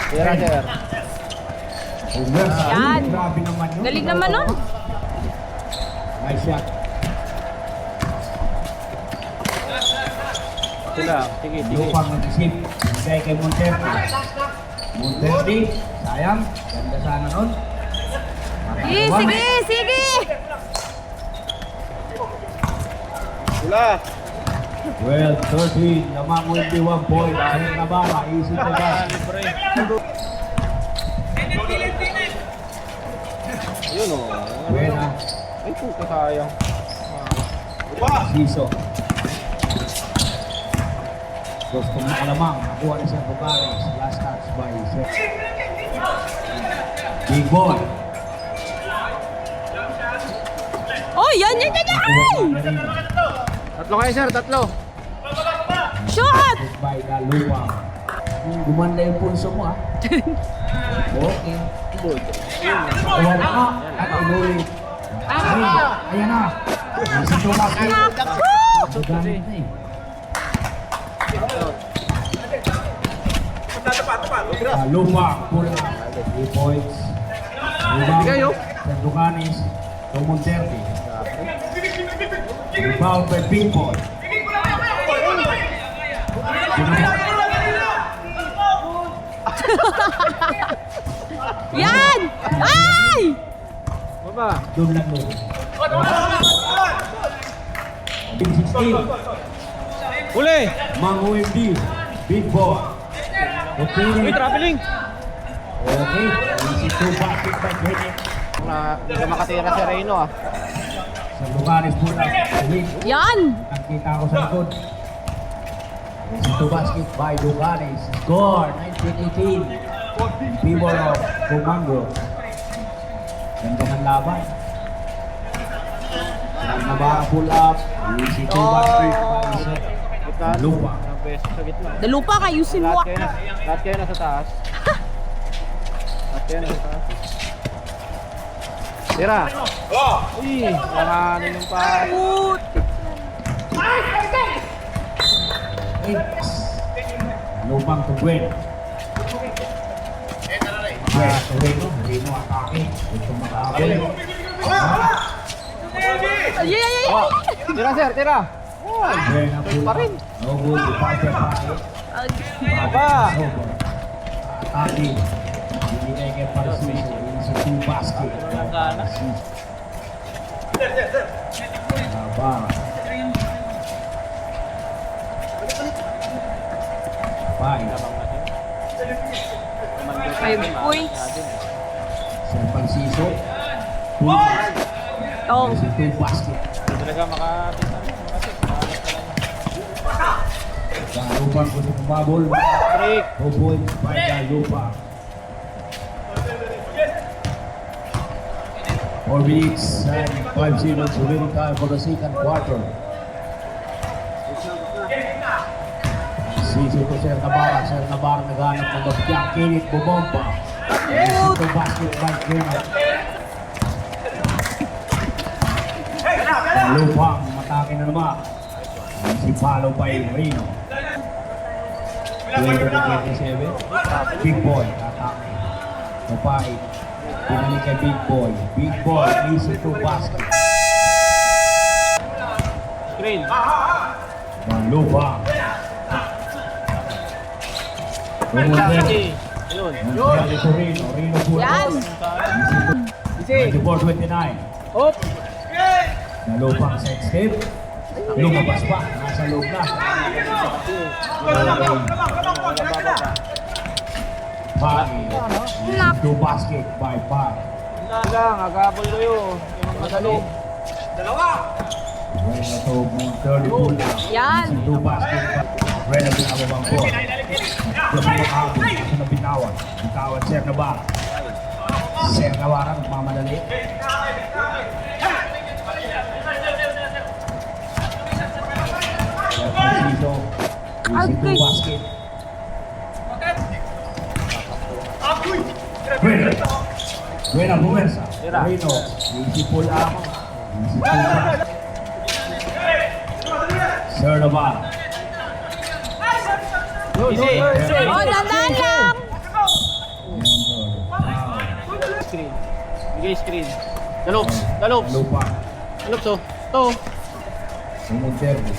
Tira, sir. Yan. Grabe naman yun. Galing naman nun. Nice shot. Sila, sige, sige. Lupang nag-isip. Bigay kay Monterde. Monterde. Sayang. Ganda sana nun. Sige, sige. Sila. Well, 13. Lamang will be 1 point. Ayun na ba? Easy to ba? Yun o. Buena. Ay, puta sayang. Siso. Gusto mo alamang. Nakuha na siya Bucares. Last touch by Seth. Big boy. Oh, yan. Tatlo kayo, sir. Tatlo. Shot! By Galupa. Gumanda yung pulso mo, ha? Okay. Ayan na. At inulit. Ayan na. Sa tumas. Ganit na eh. Galupa. Pula. 3 points. Kayo. Sanducanis. Monterde. Rebound by Big Boy. Yan! Ay! Baba. Doon lang doon. Big 16. Huli. Mang OMD. Big Boy. Okay. Uy, traveling. Okay. Easy to basket by Bennett. Hindi ka makatira si Reyno ah. Sanducanis po lang. Yan! Nakita ko sa likod. Easy to basket by Ducanis. Score 19-18. People of Bumango. Ganda ng laban. Na ba pull up? Easy to basket by Gitna. Lupa. Ang beses sa gitna. Dalupa kayo si Lahat Mwak. kayo nasa taas. Lahat kayo nasa taas. Tira. Uy, nakahanin yung pa. Put! Lupang to Gwen. Gwen, Torino. Torino atake. Ito makahabol. Ay! Oh, tira sir, tira. Gwen na pull Pa up. rin. No good. Departure pake. Aba. Atake. Binigay kay Parisiso. Easy to basket. Aba. Bye. 5 points. San Francisco. Oh. Easy to basket. Hindi talaga makapita. Galupan ko sa pumabol. Break. 2 points by Galupa. 4 minutes and 5 seconds remaining time for the second quarter. Sisi ko Sir Navarra. Sir Navarra naghanap ng bagyang. Kinit bumompa. Easy to basket by Kenneth. Galupang matake na naman. Si follow by Reno. 20-27. Big Boy atake. Kapay. Pinalik kay Big Boy. Big Boy easy to basket. Screen. Galupang. Laki. Yun. Reno. Reno po. Yan! Easy. 24-29. Hop. Galupang side step. Lumabas pa. Nasa loob na. Pagi. To basket by Pag. Lang, agabol kayo. Yung madali. Well, ito mo 30 pull down. Yan! To basket by Red ang pinababang po. Gusto mo makabot. Gusto na bitawan. Bitawan Sir Navarra. Sir Navarra nagmamadali. Dito. Easy to basket. Buena. Buena buwersa. Tira. Reno. Easy pull up. Easy pull up. Sir Navarra. Easy. Oh, dandan lang! screen. Bigay screen. Dalobs. Dalobs. Lupa. Dalobs oh. Ito. Sumunterbo.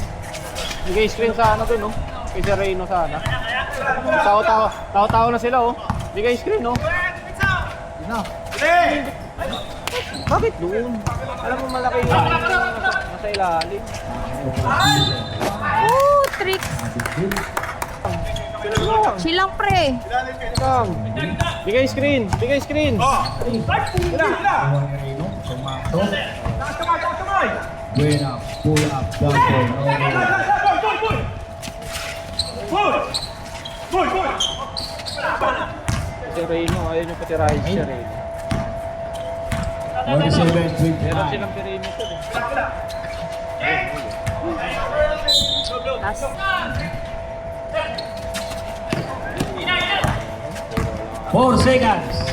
Bigay screen sa ano dun oh. Kay Sir Reyno sana. Tao-tao na sila oh. Bigay screen oh. Yun na. Bakit doon? Alam mo malaki yung nasa ilalim. Oh, tricks. Silang pre. Kang. Bigay screen. Bigay screen. Tomato. Buena. Pull up. Dante. Si Reyno, ayun yung patirahin si Reyno. 47, Meron 29. silang perimeter eh. Tas. 4 seconds.